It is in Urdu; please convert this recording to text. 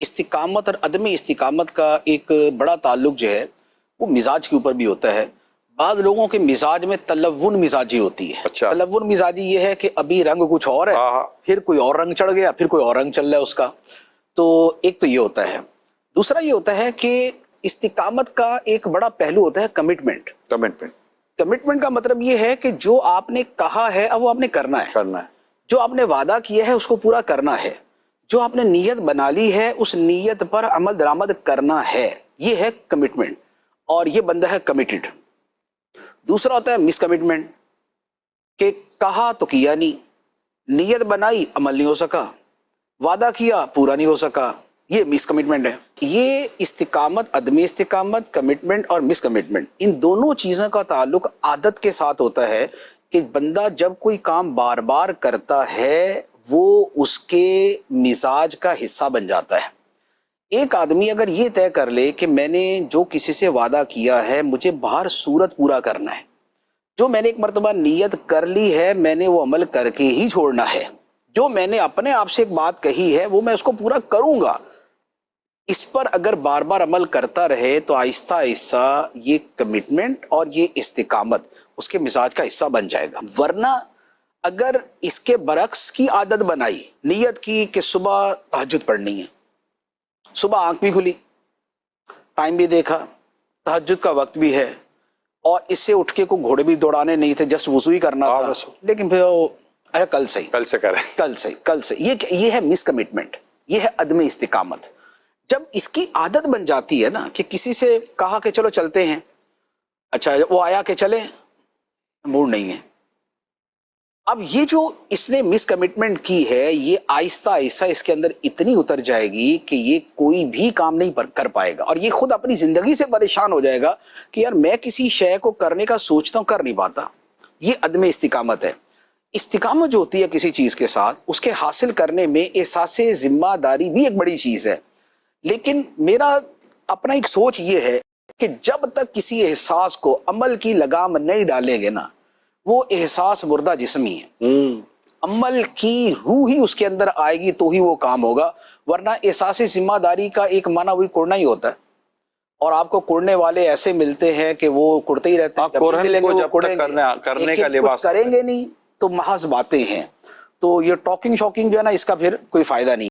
استقامت اور عدم استقامت کا ایک بڑا تعلق جو ہے وہ مزاج کے اوپر بھی ہوتا ہے. بعض لوگوں کے مزاج میں تلون مزاجی ہوتی ہے. اچھا. تلون مزاجی یہ ہے کہ ابھی رنگ کچھ اور ہے، پھر کوئی اور رنگ چڑھ گیا، پھر کوئی اور رنگ چل رہا ہے اس کا. تو ایک تو یہ ہوتا ہے. دوسرا یہ ہوتا ہے کہ استقامت کا ایک بڑا پہلو ہوتا ہے کمٹمنٹ. کمٹمنٹ کا مطلب یہ ہے کہ جو آپ نے کہا ہے اب وہ آپ نے کرنا ہے. جو آپ نے وعدہ کیا ہے اس کو پورا کرنا ہے. جو آپ نے نیت بنا لی ہے اس نیت پر عمل درآمد کرنا ہے. یہ ہے کمٹمنٹ اور یہ بندہ ہے کمیٹڈ. دوسرا ہوتا ہے مس کمٹمنٹ کہ کہا تو کیا نہیں، نیت بنائی عمل نہیں ہو سکا، وعدہ کیا پورا نہیں ہو سکا. یہ مس کمٹمنٹ ہے. یہ استقامت، عدم استقامت، کمٹمنٹ اور مس کمٹمنٹ، ان دونوں چیزوں کا تعلق عادت کے ساتھ ہوتا ہے کہ بندہ جب کوئی کام بار بار کرتا ہے وہ اس کے مزاج کا حصہ بن جاتا ہے. ایک آدمی اگر یہ طے کر لے کہ میں نے جو کسی سے وعدہ کیا ہے مجھے بہر صورت پورا کرنا ہے، جو میں نے ایک مرتبہ نیت کر لی ہے میں نے وہ عمل کر کے ہی چھوڑنا ہے، جو میں نے اپنے آپ سے ایک بات کہی ہے وہ میں اس کو پورا کروں گا، اس پر اگر بار بار عمل کرتا رہے تو آہستہ آہستہ یہ کمٹمنٹ اور یہ استقامت اس کے مزاج کا حصہ بن جائے گا. ورنہ اگر اس کے برعکس کی عادت بنائی، نیت کی کہ صبح تہجد پڑھنی ہے، صبح آنکھ بھی کھلی، ٹائم بھی دیکھا، تہجد کا وقت بھی ہے، اور اس سے اٹھ کے کوئی گھوڑے بھی دوڑانے نہیں تھے، جسٹ وضو ہی کرنا تھا، لیکن پھر کل سے یہ ہے مس کمٹمنٹ، یہ ہے عدم استقامت. جب اس کی عادت بن جاتی ہے نا کہ کسی سے کہا کہ چلو چلتے ہیں، اچھا وہ آیا کہ چلیں، موڈ نہیں ہے. اب یہ جو اس نے مس کمٹمنٹ کی ہے یہ آہستہ آہستہ اس کے اندر اتنی اتر جائے گی کہ یہ کوئی بھی کام نہیں کر پائے گا، اور یہ خود اپنی زندگی سے پریشان ہو جائے گا کہ یار میں کسی شے کو کرنے کا سوچتا ہوں کر نہیں پاتا. یہ عدم استقامت ہے. استقامت جو ہوتی ہے کسی چیز کے ساتھ اس کے حاصل کرنے میں احساس ذمہ داری بھی ایک بڑی چیز ہے. لیکن میرا اپنا ایک سوچ یہ ہے کہ جب تک کسی احساس کو عمل کی لگام نہیں ڈالیں گے نا وہ احساس مردہ جسمی ہے. عمل کی روح ہی اس کے اندر آئے گی تو ہی وہ کام ہوگا، ورنہ احساس ذمہ داری کا ایک معنی وہی کوڑنا ہی ہوتا ہے. اور آپ کو کوڑنے والے ایسے ملتے ہیں کہ وہ کوڑتے ہی رہتے ہیں، کریں گے نہیں تو محض باتیں ہیں. تو یہ ٹاکنگ شاکنگ جو ہے نا اس کا پھر کوئی فائدہ نہیں.